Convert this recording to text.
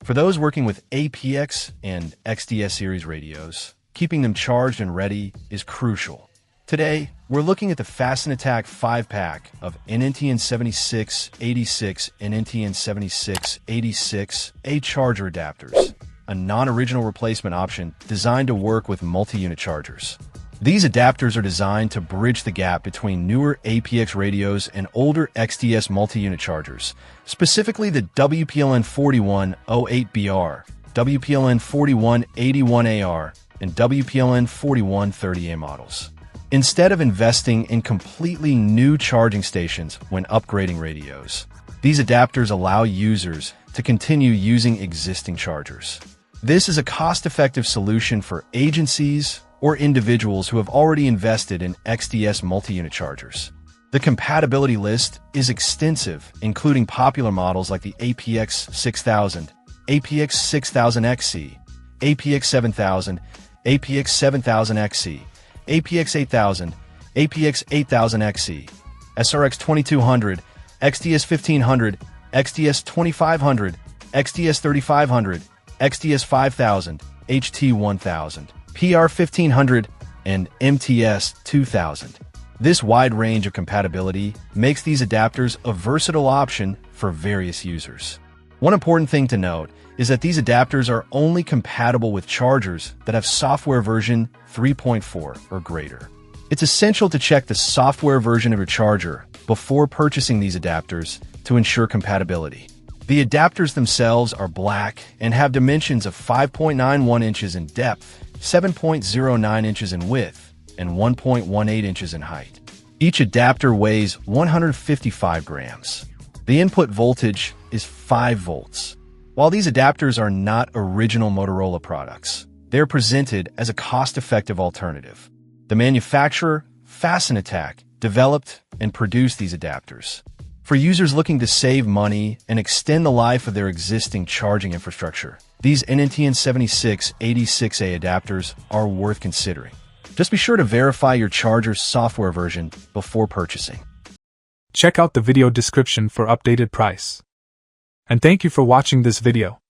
For those working with APX and XTS series radios, keeping them charged and ready is crucial. Today, we're looking at the Fast and Attack 5-pack of NNTN7686 and NNTN7686A charger adapters, a non-original replacement option designed to work with multi-unit chargers. These adapters are designed to bridge the gap between newer APX radios and older XTS multi-unit chargers, specifically the WPLN4108BR, WPLN4181AR, and WPLN4130A models. Instead of investing in completely new charging stations when upgrading radios, these adapters allow users to continue using existing chargers. This is a cost-effective solution for agencies or individuals who have already invested in XTS multi-unit chargers. The compatibility list is extensive, including popular models like the APX 6000, APX 6000XC, APX 7000, APX 7000XC, APX 8000, APX 8000XC, SRX 2200, XTS 1500, XTS 2500, XTS 3500, XTS 5000, HT 1000, PR 1500, and MTS 2000. This wide range of compatibility makes these adapters a versatile option for various users. One important thing to note is that these adapters are only compatible with chargers that have software version 3.4 or greater. It's essential to check the software version of your charger before purchasing these adapters to ensure compatibility. The adapters themselves are black and have dimensions of 5.91 inches in depth, 7.09 inches in width, and 1.18 inches in height. Each adapter weighs 155 grams. The input voltage is 5 volts. While these adapters are not original Motorola products, they're presented as a cost-effective alternative. The manufacturer, Fast and Attack, developed and produced these adapters. For users looking to save money and extend the life of their existing charging infrastructure, these NNTN7686A adapters are worth considering. Just be sure to verify your charger's software version before purchasing. Check out the video description for updated price. And thank you for watching this video.